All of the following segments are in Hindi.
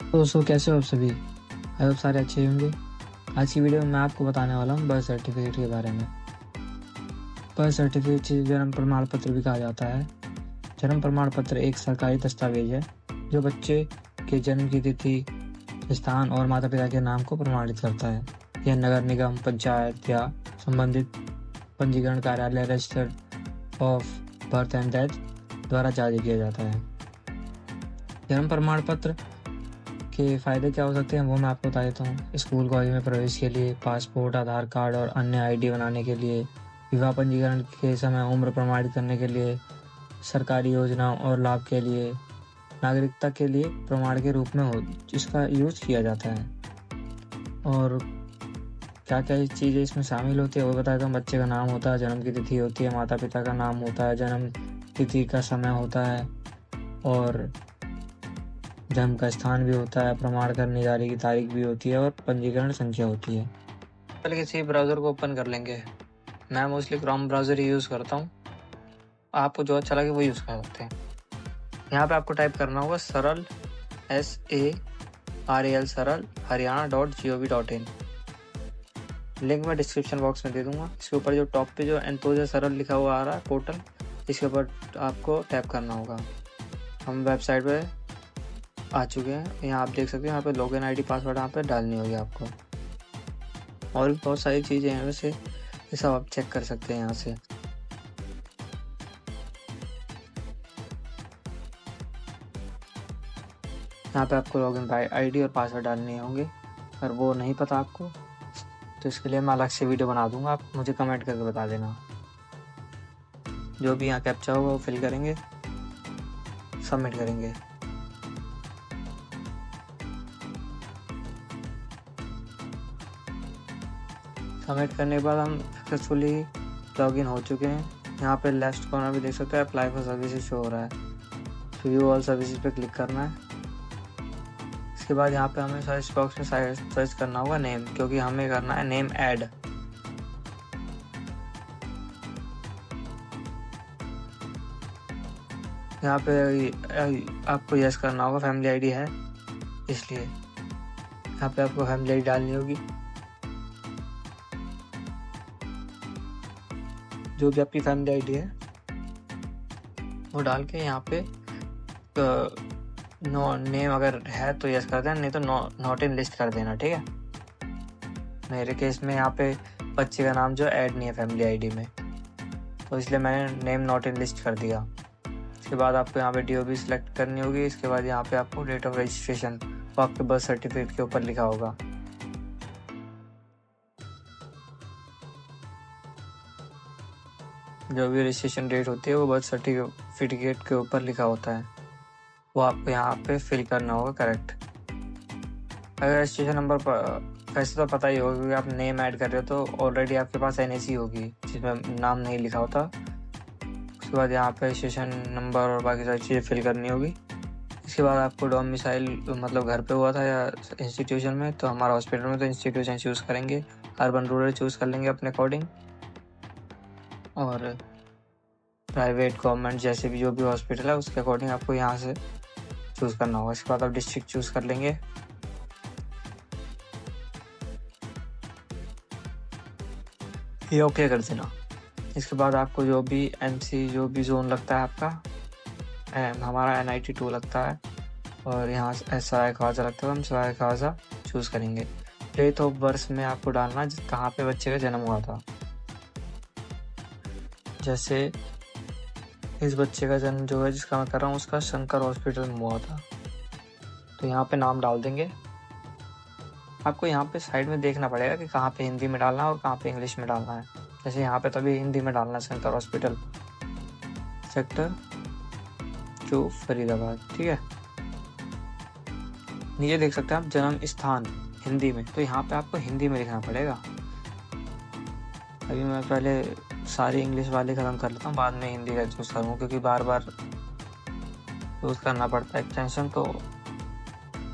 तो दोस्तों, कैसे हो आप सभी? आई होप सारे अच्छे होंगे। आज की वीडियो में मैं आपको बताने वाला हूँ बर्थ सर्टिफिकेट के बारे में। बर्थ सर्टिफिकेट जिसे जन्म प्रमाण पत्र भी कहा जाता है। जन्म प्रमाण पत्र एक सरकारी दस्तावेज है जो बच्चे के जन्म की तिथि, स्थान और माता पिता के नाम को प्रमाणित करता है। यह नगर निगम, पंचायत या संबंधित पंजीकरण कार्यालय registered of birth and death द्वारा जारी किया जाता है। जन्म प्रमाण पत्र के फ़ायदे क्या हो सकते हैं वो मैं आपको बता देता हूँ। स्कूल कॉलेज में प्रवेश के लिए, पासपोर्ट, आधार कार्ड और अन्य आईडी बनाने के लिए, विवाह पंजीकरण के समय उम्र प्रमाणित करने के लिए, सरकारी योजनाओं और लाभ के लिए, नागरिकता के लिए प्रमाण के रूप में इसका यूज किया जाता है। और क्या क्या चीज़ें इसमें शामिल होती है वो बता देता हूँ। बच्चे का नाम होता है, जन्म की तिथि होती है, माता पिता का नाम होता है, जन्म तिथि का समय होता है और जन्म का स्थान भी होता है, प्रमाण करने जारी की तारीख भी होती है और पंजीकरण संख्या होती है। पहले किसी ब्राउज़र को ओपन कर लेंगे। मैं मोस्टली क्रोम ब्राउज़र ही यूज़ करता हूँ। आपको जो अच्छा लगे वो यूज़ कर सकते हैं। यहाँ पे आपको टाइप करना होगा सरल, SARAL सरल haryana.gov.in। लिंक मैं डिस्क्रिप्शन बॉक्स में दे दूँगा। इसके ऊपर जो टॉप पे जो एंतोजा सरल लिखा हुआ आ रहा है पोर्टल, इसके ऊपर आपको टैप करना होगा। हम वेबसाइट पे आ चुके हैं। यहाँ आप देख सकते हैं, यहाँ पे लॉगिन आईडी पासवर्ड यहाँ पे डालनी होगी आपको। और भी बहुत सारी चीज़ें हैं वैसे, ये सब आप चेक कर सकते हैं यहाँ से। यहाँ पे आपको लॉगिन आईडी और पासवर्ड डालने होंगे। अगर वो नहीं पता आपको तो इसके लिए मैं अलग से वीडियो बना दूंगा, आप मुझे कमेंट करके बता देना। जो भी यहाँ कैप्चा होगा वो फिल करेंगे, सबमिट करेंगे। सबमिट करने के बाद हम सक्सेसफुली लॉगिन हो चुके हैं। यहाँ पे लेफ्ट कॉर्नर भी देख सकते हैं अप्लाई फॉर सर्विसेज शो हो रहा है। तो व्यू ऑल सर्विसेज पे क्लिक करना है। इसके बाद यहाँ पे हमें सर्च बॉक्स में सर्च करना होगा नेम, क्योंकि हमें करना है नेम ऐड। यहाँ पे आपको यस करना होगा, फैमिली आईडी है इसलिए। यहाँ पे आपको फैमिली आईडी डालनी होगी, जो भी आपकी फैमिली आईडी है वो डाल के यहाँ पे नेम अगर है तो यस कर देना, नहीं तो नॉट इन लिस्ट कर देना, ठीक है। मेरे केस में यहाँ पे बच्चे का नाम जो ऐड नहीं है फैमिली आईडी में, तो इसलिए मैंने नेम नॉट इन लिस्ट कर दिया। इसके बाद आपको यहाँ पे DOB सिलेक्ट करनी होगी। इसके बाद यहाँ पे आपको डेट ऑफ रजिस्ट्रेशन वो आपके बर्थ सर्टिफिकेट के ऊपर लिखा होगा। जो भी रजिस्ट्रेशन डेट होती है वो बर्थ सर्टिफिकेट के ऊपर लिखा होता है, वो आपको यहाँ पे फिल करना होगा करेक्ट। अगर रजिस्ट्रेशन नंबर वैसे तो पता ही होगा, क्योंकि आप नेम ऐड कर रहे हो तो ऑलरेडी आपके पास NAC होगी जिसमें नाम नहीं लिखा होता। उसके बाद यहाँ पे रजिस्ट्रेशन नंबर और बाकी सारी चीज़ें फिल करनी होगी। इसके बाद आपको डोमिसाइल मतलब घर पे हुआ था या इंस्टीट्यूशन में, तो हमारा हॉस्पिटल में तो इंस्टीट्यूशन चूज़ करेंगे, अर्बन रूरल चूज़ कर लेंगे अपने अकॉर्डिंग। और प्राइवेट गवर्नमेंट जैसे भी जो भी हॉस्पिटल है उसके अकॉर्डिंग आपको यहाँ से चूज़ करना होगा। इसके बाद आप डिस्ट्रिक्ट चूज़ कर लेंगे। ये ओके कर देना। इसके बाद आपको जो भी MC जो भी जोन लगता है आपका, हमारा NIT 2 लगता है और यहाँ सराय ख्वाजा लगता है, हम सराय ख्वाजा चूज़ करेंगे। डेट ऑफ बर्थ में आपको डालना कहाँ पे बच्चे का जन्म हुआ था। जैसे इस बच्चे का जन्म जो है जिसका मैं कर रहा हूँ उसका शंकर हॉस्पिटल में हुआ था, तो यहाँ पे नाम डाल देंगे। आपको यहाँ पे साइड में देखना पड़ेगा कि कहाँ पे हिंदी में डालना है और कहाँ पे इंग्लिश में डालना है। जैसे यहाँ पे तभी हिंदी में डालना है, शंकर हॉस्पिटल सेक्टर 2 फरीदाबाद, ठीक है। नीचे देख सकते हैं आप जन्म स्थान हिंदी में, तो यहाँ पे आपको हिंदी में लिखना पड़ेगा। अभी मैं पहले सारी इंग्लिश वाले ख़त्म कर लेता हूँ, बाद में हिंदी का चूज़ करूँगा, क्योंकि बार बार यूज़ करना पड़ता है एक्सटेंशन। तो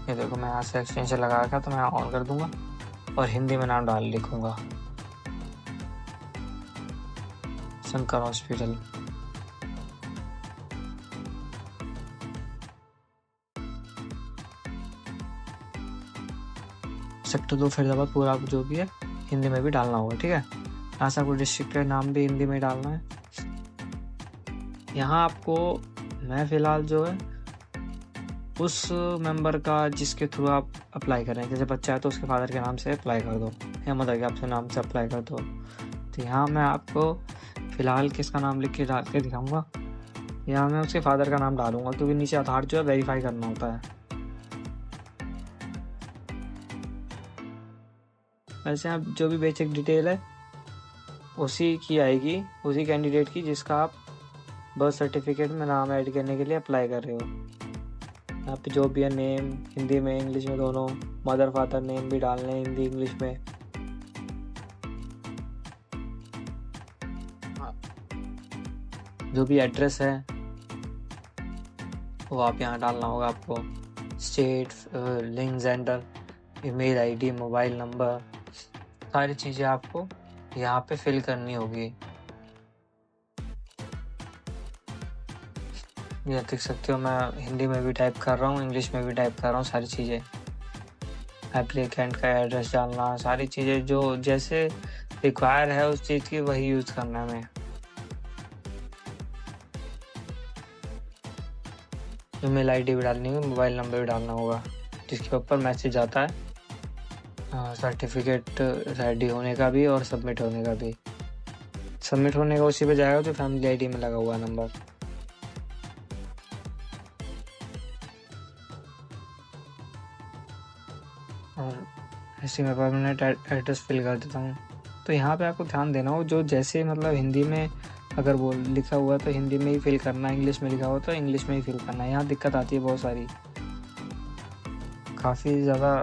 ये देखो मैं यहाँ से एक्सटेंशन लगा रखा, तो मैं ऑन कर दूँगा और हिंदी में नाम लिखूँगा शंकर हॉस्पिटल। सेक्टर 2 फरीदाबाद पूरा आपको जो भी है हिंदी में भी डालना होगा। ठीक है, यहाँ से आपको डिस्ट्रिक्ट का नाम भी हिंदी में डालना है। यहाँ आपको मैं फ़िलहाल जो है उस मेंबर का जिसके थ्रू आप अप्लाई कर रहे हैं, जैसे बच्चा है तो उसके फादर के नाम से अप्लाई कर दो या मदर के आपसे नाम से अप्लाई कर दो। तो यहाँ मैं आपको फ़िलहाल किसका नाम लिख के डाल के दिखाऊँगा। यहाँ मैं उसके फादर का नाम डालूँगा क्योंकि नीचे आधार जो है वेरीफाई करना होता है। वैसे आप जो भी बेसिक डिटेल है उसी की आएगी, उसी कैंडिडेट की जिसका आप बर्थ सर्टिफिकेट में नाम ऐड करने के लिए अप्लाई कर रहे हो। यहाँ पे जो भी है नेम हिंदी में इंग्लिश में दोनों, मदर फादर नेम भी डालने हैं हिंदी इंग्लिश में। जो भी एड्रेस है वो आप यहाँ डालना होगा आपको। State, link, gender, email ID, mobile number, सारी चीज़ें आपको यहाँ पे फिल करनी होगी। ये देख सकते हो मैं हिंदी में भी टाइप कर रहा हूँ, इंग्लिश में भी टाइप कर रहा हूँ सारी चीज़ें। एप्लीकेंट का एड्रेस डालना, सारी चीज़ें जो जैसे रिक्वायर है उस चीज़ की वही यूज़ करना है हमें। ईमेल आईडी भी डालनी होगी, मोबाइल नंबर भी डालना होगा जिसके ऊपर मैसेज आता है सर्टिफिकेट रेडी होने का भी और सबमिट होने का भी। सबमिट होने का उसी पे जाएगा जो फैमिली आईडी में लगा हुआ है नंबर। और ऐसे मैं परमानेंट एड्रेस फिल कर देता हूँ। तो यहाँ पे आपको ध्यान देना हो जो जैसे मतलब हिंदी में अगर वो लिखा हुआ है तो हिंदी में ही फिल करना है, इंग्लिश में लिखा हुआ तो इंग्लिश में ही फिल करना है। यहाँ दिक्कत आती है बहुत सारी, काफ़ी ज़्यादा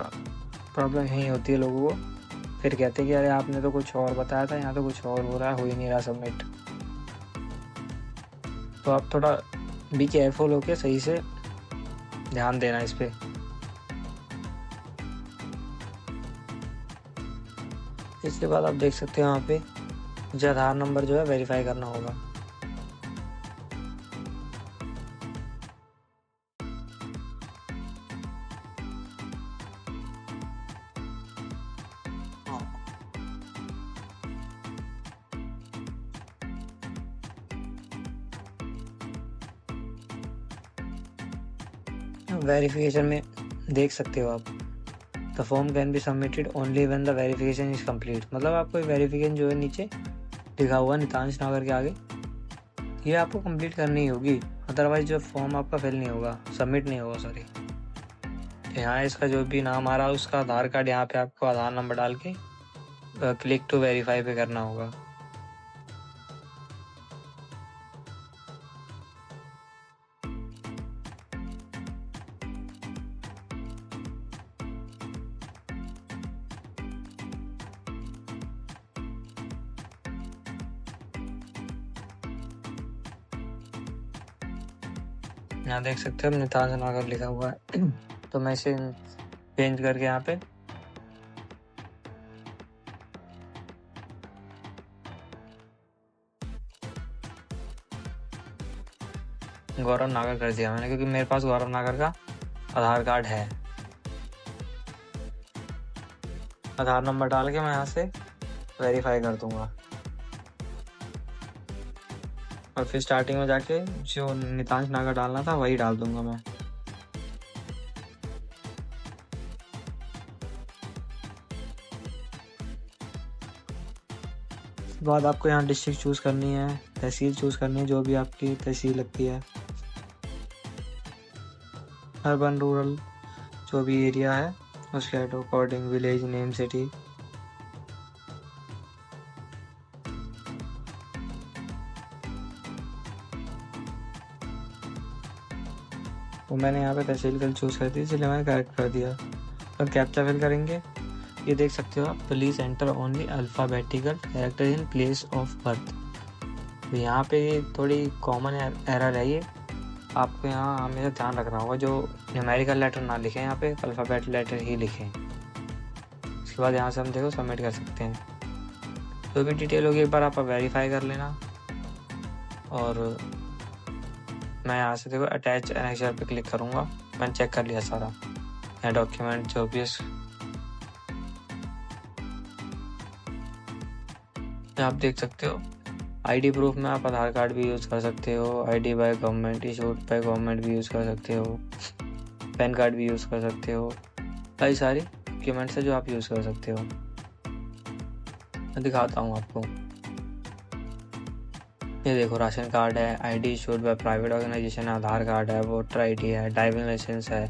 प्रॉब्लम यही होती है लोगों को। फिर कहते हैं कि अरे आपने तो कुछ और बताया था, यहाँ तो कुछ और हो रहा है, हो ही नहीं रहा सबमिट। तो आप थोड़ा बी केयरफुल होकर सही से ध्यान देना इस पर। इसके बाद आप देख सकते हो यहाँ पे मुझे आधार नंबर जो है वेरीफाई करना होगा। वेरिफिकेशन में देख सकते हो आप the form can be submitted only when the verification is complete. मतलब आपको वेरिफिकेशन जो है नीचे लिखा हुआ नितांश नागर के आगे, ये आपको कंप्लीट करनी होगी, अदरवाइज जो फॉर्म आपका फिल नहीं होगा, सबमिट नहीं होगा। सॉरी, यहाँ इसका जो भी नाम आ रहा है उसका आधार कार्ड यहाँ पे आपको आधार नंबर डाल के क्लिक टू वेरीफाई पे करना होगा। यहाँ देख सकते हो नितांश नागर लिखा हुआ है तो मैं इसे चेंज करके यहाँ पे गौरव नागर कर दिया मैंने, क्योंकि मेरे पास गौरव नागर का आधार कार्ड है। आधार नंबर डाल के मैं यहाँ से वेरीफाई कर दूंगा और फिर स्टार्टिंग में जाके जो नितांश नागर डालना था वही डाल दूंगा मैं। उसके बाद आपको यहाँ डिस्ट्रिक्ट चूज़ करनी है, तहसील चूज़ करनी है, जो भी आपकी तहसील लगती है। अर्बन रूरल जो भी एरिया है उसके अकॉर्डिंग विलेज नेम सिटी। तो मैंने यहाँ पे तहसील कल चूज़ कर दी इसलिए मैंने करेक्ट कर दिया। और कैप्चा फिल करेंगे, ये देख सकते हो आप, please enter only alphabetical character in place of birth. तो यहाँ पे ये थोड़ी कॉमन एरर है, ये आपको यहाँ हमेशा ध्यान रखना होगा, जो न्यूमेरिकल लेटर ना लिखें, यहाँ पे अल्फ़ाबेट लेटर ही लिखें। इसके बाद यहाँ से हम देखो सबमिट कर सकते हैं। जो भी डिटेल होगी एक बार आप वेरीफाई कर लेना। और मैं यहाँ से देखो अटैच एनेक्चर पे क्लिक करूँगा, मैंने चेक कर लिया सारा। यहाँ डॉक्यूमेंट जो भी आप देख सकते हो आईडी प्रूफ में आप आधार कार्ड भी यूज़ कर सकते हो, ID by government, issued by government भी यूज़ कर सकते हो, पैन कार्ड भी यूज़ कर सकते हो। कई सारी डॉक्यूमेंट्स है जो आप यूज़ कर सकते हो। मैं दिखाता हूँ आपको। ये देखो राशन कार्ड है, ID issued by private organisation, Aadhaar card है, वोटर आईडी है, ड्राइविंग लाइसेंस है।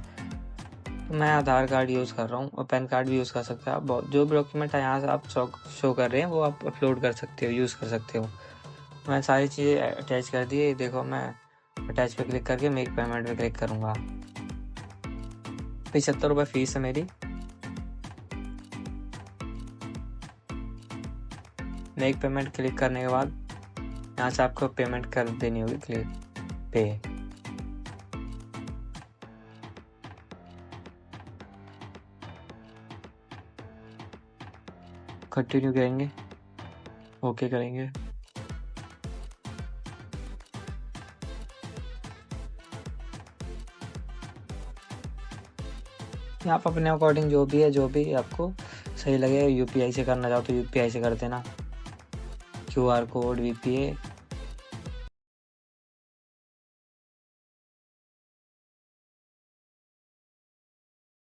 तो मैं आधार कार्ड यूज़ कर रहा हूँ और पैन कार्ड भी यूज़ कर सकते हो आप। जो भी डॉक्यूमेंट है यहाँ से आप शो कर रहे हैं वो आप अपलोड कर सकते हो, यूज़ कर सकते हो। मैं सारी चीज़ें अटैच कर दी है। देखो मैं अटैच पे क्लिक करके मेक पेमेंट पे क्लिक करूँगा। 75 रुपये फ़ीस है मेरी। मेक पेमेंट क्लिक करने के बाद यहाँ से आपको पेमेंट कर देनी होगी, क्लिक पे। कंटिन्यू करेंगे, ओके करेंगे। आप अपने अकॉर्डिंग जो भी आपको सही लगे, यूपीआई से करना चाहो तो यूपीआई से कर देना, क्यूआर कोड, वीपीए